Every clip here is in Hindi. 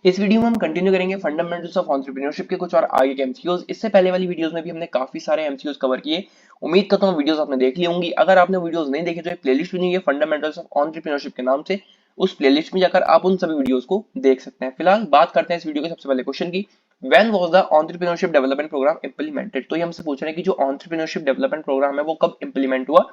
इस वीडियो में हम कंटिन्यू करेंगे फंडामेंटल्स ऑफ एंटरप्रेन्योरशिप के कुछ और आगे के एमसीक्यूज। इससे पहले वाली वीडियोस में भी हमने काफी सारे एमसीक्यूज कवर किए। उम्मीद करता हूँ वीडियोस आपने देख ली होंगी। अगर आपने वीडियोस नहीं देखे तो एक प्लेलिस्ट बनी है फंडामेंटल्स ऑफ एंटरप्रेन्योरशिप के नाम से, उस प्लेलिस्ट में जाकर आप उन सभी वीडियोस को देख सकते हैं। फिलहाल बात करते हैं इस वीडियो के सबसे पहले क्वेश्चन की, when was the entrepreneurship development programme implemented. तो ये हमसे पूछ रहे हैं कि जो एंटरप्रेन्योरशिप डेवलपमेंट प्रोग्राम है वो कब इंप्लीमेंट हुआ।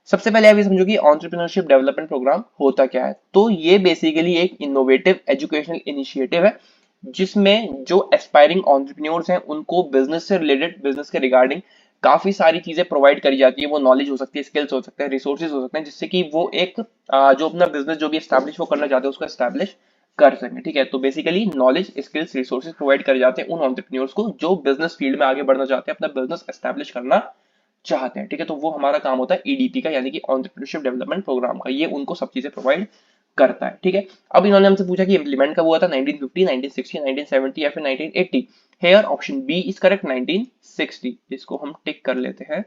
सबसे पहले आप ये समझो कि एंटरप्रेन्योरशिप डेवलपमेंट प्रोग्राम होता क्या है। तो ये बेसिकली एक इनोवेटिव एजुकेशनल इनिशिएटिव है जिसमें जो एस्पायरिंग एंटरप्रेन्योर्स हैं उनको बिजनेस से रिलेटेड, बिजनेस के रिगार्डिंग काफी सारी चीजें प्रोवाइड करी जाती है। वो नॉलेज हो सकती है, स्किल्स हो सकते हैं, रिसोर्सेज हो सकते हैं, जिससे कि वो एक जो अपना बिजनेस जो भी एस्टैब्लिश वो करना चाहते हैं उसको एस्टैब्लिश कर सकें। ठीक है, तो basically knowledge, skills, resources provide करे जाते हैं उन एंटरप्रेन्योर्स को जो बिजनेस फील्ड में आगे बढ़ना चाहते हैं, अपना बिजनेस एस्टैब्लिश करना चाहते हैं। ठीक है, तो वो हमारा काम होता है ईडीपी का, यानी कि एंटरप्रेन्योरशिप डेवलपमेंट प्रोग्राम का। ये उनको सब चीजें प्रोवाइड करता है। ठीक है, अब इन्होंने हमसे पूछा कि इंप्लीमेंट कब हुआ था, 1950, 1960, 1970 या फिर 1980। Here option B is correct, 1960। इसको हम टिक कर लेते हैं।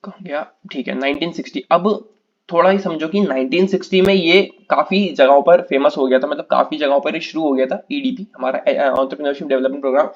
कहाँ गया, ठीक है 1960। अब थोड़ा ही समझो कि 1960 में ये काफी जगहों पर फेमस हो गया था, मतलब काफी जगहों पर ये शुरू हो गया था ईडीपी, हमारा एंटरप्रेन्योरशिप डेवलपमेंट प्रोग्राम।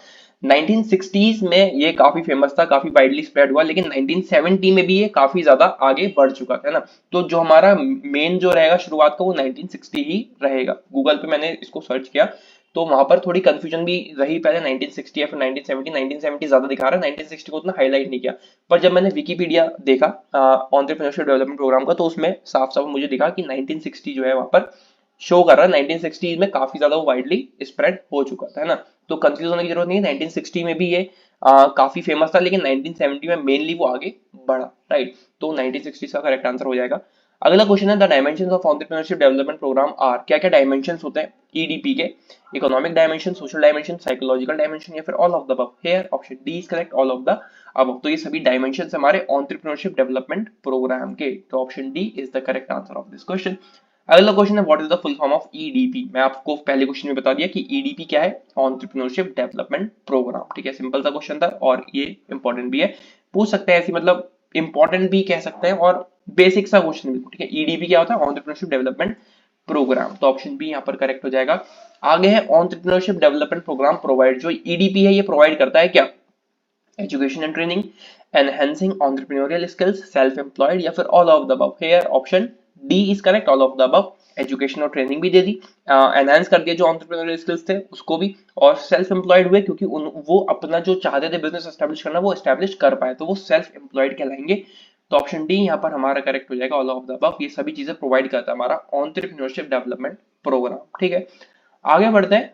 1960s में ये काफी फेमस था, काफी वाइडली स्प्रेड हुआ, लेकिन 1970 में भी ये काफी ज्यादा आगे बढ़ चुका था, है ना। तो जो हमारा मेन जो रहेगा शुरुआत का वो 1960 ही रहेगा। गूगल पे मैंने इसको सर्च किया तो वहां पर थोड़ी कंफ्यूजन भी रही, पहले 1960 या फिर 1970। 1970 ज्यादा दिखा रहा है, 1960 को उतना हाईलाइट नहीं किया। पर जब मैंने विकिपीडिया देखा एंटरप्रेन्योरशिप डेवलपमेंट प्रोग्राम का, तो उसमें साफ साफ मुझे दिखा कि 1960 जो है वहां पर शो कर रहा है। 1960 में काफी ज्यादा वो वाइडली स्प्रेड हो चुका था, है ना। तो कंफ्यूज होने की जरूरत नहीं है, 1960 में भी ये काफी फेमस था, लेकिन 1970 में मेनली वो आगे बढ़ा, राइट। तो 1960 का करेक्ट आंसर हो जाएगा। अगला क्वेश्चन है, the dimensions of entrepreneurship development programme are. क्या क्या डायमेंशंस होते हैं ईडीपी के? Economic dimension, social dimension, psychological dimension या फिर all of the above. Here option D is correct, all of the above. तो ये सभी डायमेंशन हमारे एंटरप्रेन्योरशिप डेवलपमेंट प्रोग्राम के। तो option D is the correct answer of this question. अगला क्वेश्चन है, what is the full form of EDP. मैं आपको पहले क्वेश्चन में बता दिया कि ईडीपी क्या है, एंटरप्रेन्योरशिप डेवलपमेंट प्रोग्राम। ठीक है, सिंपल सा क्वेश्चन था और ये इंपॉर्टेंट भी है, पूछ सकते हैं ऐसी, मतलब इंपॉर्टेंट भी कह सकते हैं और बेसिक सा क्वेश्चन भी। ठीक है, ईडीपी क्या होता है, एंटरप्रेन्योरशिप डेवलपमेंट प्रोग्राम। तो ऑप्शन बी यहाँ पर करेक्ट हो जाएगा। आगे है, एंटरप्रेन्योरशिप डेवलपमेंट प्रोग्राम प्रोवाइड, जो ईडीपी है ये प्रोवाइड करता है क्या? Education and training, enhancing entrepreneurial skills, self employed या फिर all of the above. Here option D is correct, all of the above. Education और ट्रेनिंग भी दे दी, एनहांस कर दिया जो एंटरप्रेन्योरियल स्किल्स थे उसको भी, और सेल्फ एम्प्लॉयड हुए क्योंकि वो अपना जो चाहते थे बिजनेस एस्टेब्लिश करना वो एस्टेब्लिश कर पाए, तो वो सेल्फ एम्प्लॉयड कहलाएंगे। तो ऑप्शन डी यहाँ पर हमारा करेक्ट हो जाएगा, ऑल ऑफ द अबव। ये सभी चीजें प्रोवाइड करता है हमारा एंटरप्रेन्योरशिप डेवलपमेंट प्रोग्राम। ठीक है, आगे बढ़ते हैं।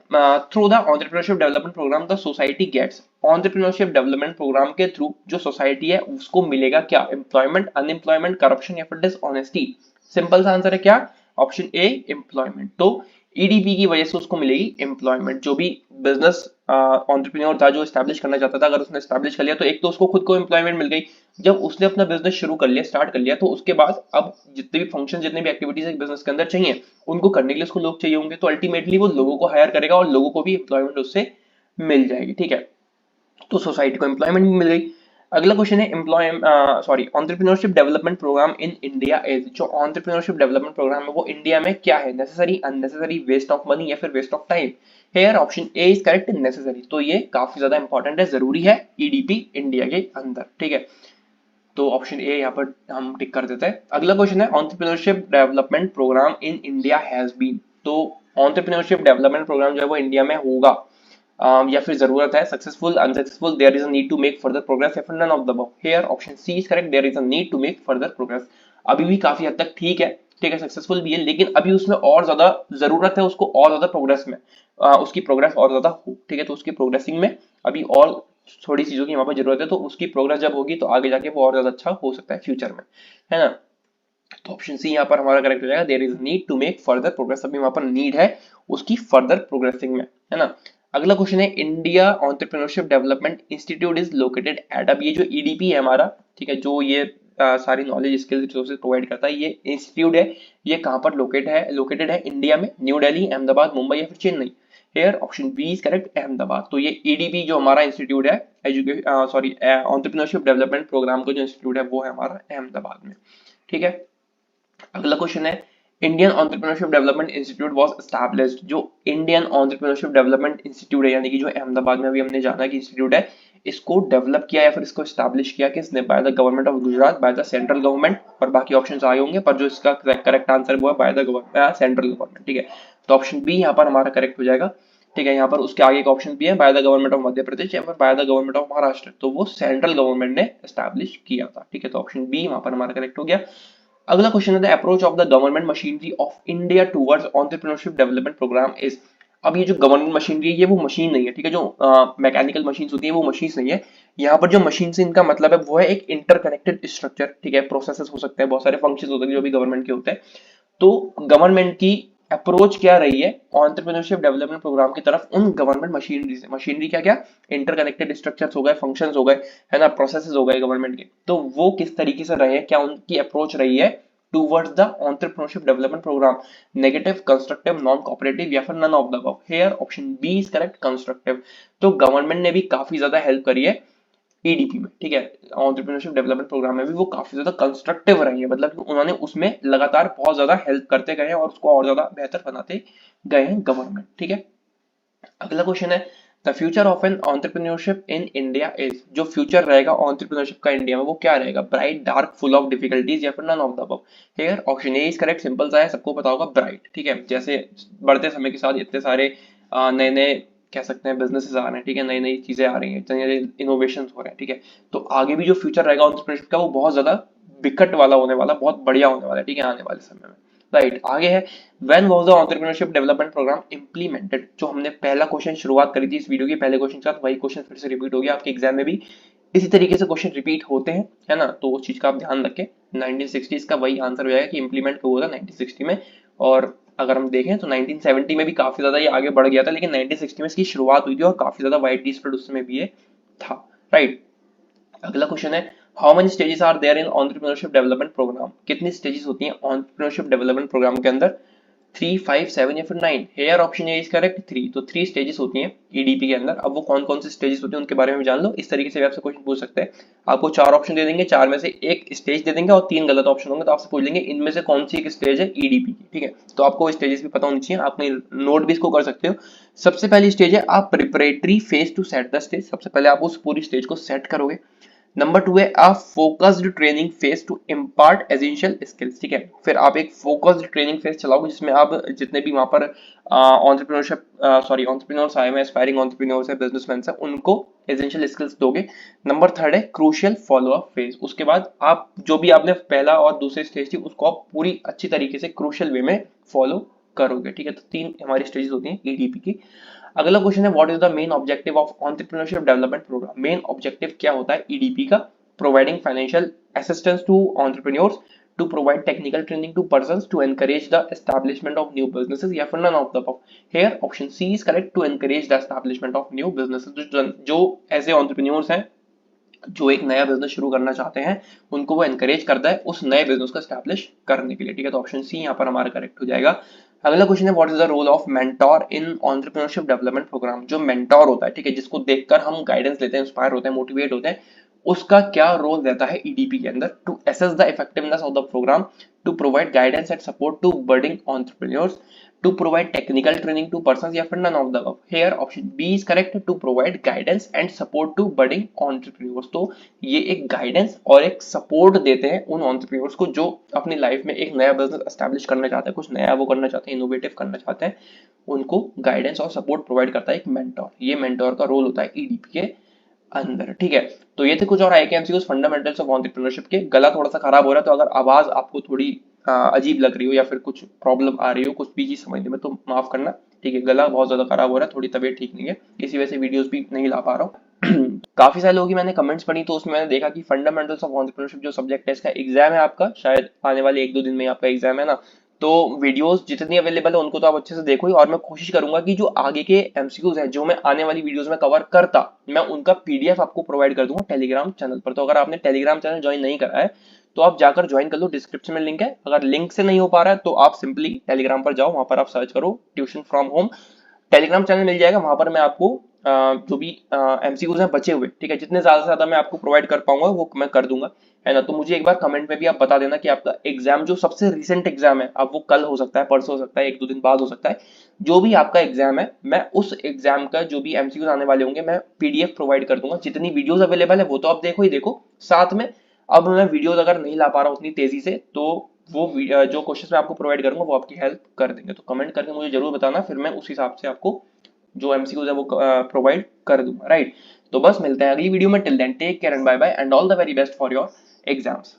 Through the entrepreneurship development programme the society gets. Entrepreneurship development programme के थ्रू जो सोसाइटी है उसको मिलेगा क्या? एम्प्लॉयमेंट, अनएम्प्लॉयमेंट, करप्शन या फिर डिसऑनेस्टी। सिंपल सा आंसर है क्या? Option A, employment. तो ईडीपी की वजह से उसको मिलेगी एम्प्लॉयमेंट। जो भी बिजनेस एंटरप्रेन्योर था जो एस्टैब्लिश करना चाहता था, अगर उसने एस्टैब्लिश कर लिया तो एक तो उसको खुद को एम्प्लॉयमेंट मिल गई। जब उसने अपना बिजनेस शुरू कर लिया, स्टार्ट कर लिया, तो उसके बाद अब जितने भी फंक्शन, जितने भी एक्टिविटीज एक बिजनेस के अंदर चाहिए उनको करने के लिए उसको लोग चाहिए होंगे, तो अल्टीमेटली वो लोगों को हायर करेगा और लोगों को भी एम्प्लॉयमेंट उससे मिल जाएगी। ठीक है, तो सोसाइटी को एम्प्लॉयमेंट भी मिल गई। अगला क्वेश्चन है, entrepreneurship development programme in India is. जो एंटरप्रेन्योरशिप डेवलपमेंट प्रोग्राम है वो इंडिया में क्या है? Necessary, unnecessary, waste of money या फिर waste of time. Here option A is correct, necessary. तो ये काफी ज्यादा इंपॉर्टेंट है, जरूरी है ईडीपी इंडिया के अंदर। ठीक है, तो ऑप्शन ए यहाँ पर हम टिक कर देते हैं। अगला क्वेश्चन है, entrepreneurship development programme in India has been. तो एंटरप्रेन्योरशिप डेवलपमेंट प्रोग्राम जो है वो इंडिया में होगा या फिर जरूरत है, successful, unsuccessful, there is a need to make further progress या फिर none of the above. Here option C is correct, there is a need to make further progress. अभी भी काफी हद तक ठीक है, ठीक है, सक्सेसफुल भी है, लेकिन अभी उसमें और ज्यादा जरूरत है, उसको और ज्यादा प्रोग्रेस में, उसकी प्रोग्रेस और ज्यादा हो। ठीक है, तो उसकी प्रोग्रेसिंग में अभी और थोड़ी चीजों की वहां पर जरूरत है, तो उसकी प्रोग्रेस जब होगी तो आगे जाके वो और ज्यादा अच्छा हो सकता है फ्यूचर में, है ना। तो ऑप्शन सी यहाँ पर हमारा करेक्ट हो जाएगा, there is need to make further progress. अभी वहां पर नीड है उसकी फर्दर प्रोग्रेसिंग में, है ना। अगला क्वेश्चन है, India entrepreneurship development institute is located at. अब ये जो ईडीपी है हमारा, ठीक है, जो ये सारी नॉलेज, स्किल्स, रिसोर्सेज प्रोवाइड करता है, ये इंस्टीट्यूट है, ये कहाँ पर लोकेटेड है इंडिया में? न्यू दिल्ली, अहमदाबाद, मुंबई या फिर Chennai. Here option B is correct, Ahmedabad. तो ये ईडीपी जो हमारा इंस्टीट्यूट है, एंटरप्रेन्योरशिप डेवलपमेंट प्रोग्राम का जो इंस्टीट्यूट है वो है हमारा अहमदाबाद में। ठीक है, अगला क्वेश्चन है, Indian entrepreneurship development institute was established. जो इंडियन एंटरप्रेन्योरशिप डेवलपमेंट इंस्टीट्यूट है, यानी कि जो अहमदाबाद में अभी हमने जाना कि इंस्टीट्यूट है, इसको डेवलप किया या फिर इसको एस्टैब्लिश किया किसने? By the government of Gujarat, by the central government. और बाकी ऑप्शंस आए होंगे, पर जो इसका करेक्ट आंसर वो है by the government, central government. ठीक है, तो ऑप्शन बी यहाँ पर हमारा करेक्ट हो जाएगा। ठीक है, यहाँ पर उसके आगे का ऑप्शन भी है by the government of Madhya Pradesh या फिर by the government of Maharashtra, तो वो सेंट्रल गवर्नमेंट ने एस्टैब्लिश किया था। ठीक है, तो ऑप्शन बी वहां पर हमारा करेक्ट हो गया। अगला क्वेश्चन है the approach of the government machinery of India towards entrepreneurship development programme is. अब ये जो गवर्नमेंट मशीनरी है ये वो मशीन नहीं है, ठीक है, जो मैकेनिकल मशीन्स होती है वो मशीन्स नहीं है। यहाँ पर जो मशीन से इनका मतलब है वो है एक इंटरकनेक्टेड स्ट्रक्चर। ठीक है, प्रोसेसेस हो सकते हैं, बहुत सारे फंक्शंस होते हैं जो भी गवर्नमेंट के होते हैं। तो गवर्नमेंट की अप्रोच क्या रही है एंटरप्रेन्योरशिप डेवलपमेंट प्रोग्राम की तरफ उन गवर्नमेंट मशीनरी से? मशीनरी क्या क्या? इंटरकनेक्टेड स्ट्रक्चर्स हो गए, फंक्शंस हो गए, है ना, प्रोसेसेस हो गए गवर्नमेंट के। तो वो किस तरीके से रहे हैं, क्या उनकी अप्रोच रही है towards the entrepreneurship development programme? Negative, constructive, non cooperative या फिर none of the above? Here option B is correct, constructive. तो गवर्नमेंट ने भी काफी ज्यादा हेल्प करी है ईडीपी में। ठीक है, एंटरप्रेन्योरशिप डेवलपमेंट प्रोग्राम में भी वो काफी ज्यादा कंस्ट्रक्टिव रही है, मतलब कि उन्होंने उसमें लगातार बहुत ज्यादा हेल्प करते गए हैं और उसको और ज्यादा बेहतर बनाते गए हैं गवर्नमेंट। ठीक है, अगला क्वेश्चन है the future of an entrepreneurship in India is. जो फ्यूचर रहेगा एंटरप्रेन्योरशिप का इंडिया में वो क्या रहेगा? Bright, dark, full of difficulties या फिर none of the above? Here option A is correct, simple सा है, सबको पता होगा, ब्राइट। ठीक है, जैसे बढ़ते समय के साथ इतने सारे नए नए कह सकते हैं बिजनेसेस आ रहे हैं, ठीक है, नई नई चीजें आ रही हैं, नए नए इनोवेशंस हो रहे हैं। ठीक है, तो आगे भी जो फ्यूचर रहेगा एंटरप्रेन्योरशिप का वो बहुत ज्यादा विकट वाला होने वाला, बहुत बढ़िया होने वाला है। ठीक है, आने वाले समय में। राइट, आगे है when was the entrepreneurship development programme implemented. जो हमने पहला क्वेश्चन शुरुआत करी थी इस वीडियो की पहले क्वेश्चन के साथ, वही क्वेश्चन फिर से रिपीट हो गया आपके एग्जाम में भी। इसी तरीके से क्वेश्चन रिपीट होते हैं, है ना, तो उस चीज का आप ध्यान रखें। 1960s का वही आंसर हो जाएगा कि इंप्लीमेंट कब हुआ था, 1960 में। और अगर हम देखें तो 1970 में भी काफी ज्यादा ये आगे बढ़ गया था, लेकिन 1960 में इसकी शुरुआत हुई थी और काफी ज्यादा वाइडली स्प्रेड उस समय भी ये था। राइट, अगला क्वेश्चन है how many stages are there in entrepreneurship development programme? कितनी स्टेजेस होती हैं एंटरप्रेन्योरशिप डेवलपमेंट प्रोग्राम के अंदर? 3, 5, 7 या फिर 9? Hair option A is correct, 3। तो 3 स्टेजेस होती हैं ईडीपी के अंदर। अब वो कौन कौन से स्टेजेस होते हैं उनके बारे में भी जान लो। इस तरीके से भी आपसे क्वेश्चन पूछ सकते हैं, आपको 4 ऑप्शन दे देंगे, 4 में से एक स्टेज दे देंगे और 3 गलत ऑप्शन होंगे, तो आपसे पूछ लेंगे इनमें से कौन सी एक स्टेज है ईडीपी की। ठीक है, तो आपको स्टेजेस भी पता होनी चाहिए, आप नोट भी इसको कर सकते हो। सबसे पहली स्टेज है आप preparatory phase two set the stage. सबसे पहले आप उस पूरी स्टेज को सेट करोगे। नंबर 2 है a focused training phase two impart essential skills. ठीक है, फिर आप एक फोकस्ड ट्रेनिंग फेज चलाओगे जिसमें आप जितने भी वहां पर एंटरप्रेन्योर्स आए हुए, एस्पायरिंग एंटरप्रेन्योर्स है, बिजनेसमैन है, उनको एसेंशियल स्किल्स दोगे। नंबर 3 है क्रूशियल फॉलो अप फेज। उसके बाद आप जो भी आपने पहला और दूसरी स्टेज थी उसको आप पूरी अच्छी तरीके से क्रूशियल वे में फॉलो करोगे। ठीक है, तो 3 हमारी स्टेजेस होती हैं ईडीपी की। अगला क्वेश्चन है what is the main objective of entrepreneurship development programme? Main objective क्या होता है ईडीपी का? Providing financial assistance to entrepreneurs, to provide technical training to persons, to encourage the establishment of new businesses या फिर none of the above? Here option C is correct, to encourage the establishment of new businesses. जो ऐसे एंटरप्रेन्योर्स हैं जो एक नया बिजनेस शुरू करना चाहते हैं उनको वो एनकरेज करता है उस नए बिजनेस को एस्टैब्लिश करने के लिए। ठीक है, तो ऑप्शन सी यहाँ पर हमारा करेक्ट हो जाएगा। अगला क्वेश्चन है what is the role of mentor in entrepreneurship development programme? जो मेंटोर होता है, ठीक है, जिसको देखकर हम गाइडेंस लेते हैं, इंस्पायर होते हैं, मोटिवेट होते हैं, उसका क्या रोल रहता है ईडीपी के अंदर? To assess the effectiveness of the programme, to provide guidance and support to budding entrepreneurs, to provide technical training to persons या फिर none of the above? Here option B is correct, to provide guidance and support to budding entrepreneurs. तो ये एक गाइडेंस और एक सपोर्ट देते हैं उन एंटरप्रेन्योर्स को जो अपनी लाइफ में एक नया बिजनेस एस्टैब्लिश करना चाहते हैं, कुछ नया वो करना चाहते हैं, इनोवेटिव करना चाहते हैं, उनको गाइडेंस और सपोर्ट प्रोवाइड करता है एक मेंटोर। ये मेंटोर का रोल होता है ईडीपी के अंदर। ठीक है, तो ये थे कुछ और आईके एमसीक्यूज फंडामेंटल्स ऑफ एंटरप्रेन्योरशिप के। गला थोड़ा सा खराब हो रहा है, तो अगर आवाज आपको थोड़ी अजीब लग रही हो या फिर कुछ प्रॉब्लम आ रही हो कुछ भी चीज समझने में, तो माफ करना। ठीक है, गला बहुत ज्यादा खराब हो रहा है, थोड़ी तबीयत ठीक नहीं है, इसी वजह से वीडियोस भी नहीं ला पा रहा हूँ। काफी सारे लोगों की मैंने कमेंट्स पढ़ी, तो उसमें मैंने देखा कि फंडामेंटल्स ऑफ एंटरप्रेन्योरशिप जो सब्जेक्ट है इसका एग्जाम है आपका, शायद आने वाले 1-2 दिन में आपका एग्जाम है ना। तो वीडियोस जितनी अवेलेबल है उनको तो आप अच्छे से देखो ही, और मैं कोशिश करूंगा कि जो आगे के एमसीक्यूज हैं जो मैं आने वाली वीडियोस में कवर करता, मैं उनका पीडीएफ आपको प्रोवाइड कर दूंगा टेलीग्राम चैनल पर। तो अगर आपने टेलीग्राम चैनल ज्वाइन नहीं करा है तो आप जाकर ज्वाइन कर लो, डिस्क्रिप्शन में लिंक है। अगर लिंक से नहीं हो पा रहा है तो आप सिंपली टेलीग्राम पर जाओ, वहां पर आप सर्च करो tuition from home, telegram channel मिल जाएगा। वहां पर मैं आपको जो भी एमसीक्यूज हैं बचे हुए, ठीक है, जितने ज्यादा से ज्यादा मैं आपको प्रोवाइड कर पाऊंगा वो मैं कर दूंगा, है ना। तो मुझे एक बार कमेंट में भी आप बता देना कि आपका एग्जाम जो सबसे रिसेंट एग्जाम है, अब वो कल हो सकता है, परसों हो सकता है, एक दो दिन बाद हो सकता है, जो भी आपका एग्जाम है, मैं उस एग्जाम का जो भी एमसीक्यूज आने वाले होंगे मैं पीडीएफ प्रोवाइड कर दूंगा। जितनी वीडियोस अवेलेबल है वो तो आप देखो ही देखो, साथ में अब मैं वीडियोस अगर नहीं ला पा रहा हूँ उतनी तेजी से, तो वो जो क्वेश्चन मैं आपको प्रोवाइड करूंगा वो आपकी हेल्प कर देंगे। तो कमेंट करके मुझे जरूर बताना, फिर मैं उस हिसाब से आपको जो एमसीक्यूज है वो प्रोवाइड कर दूंगा, राइट। तो बस मिलते हैं अगली वीडियो में, till then take care and bye bye and all the very best for your exams.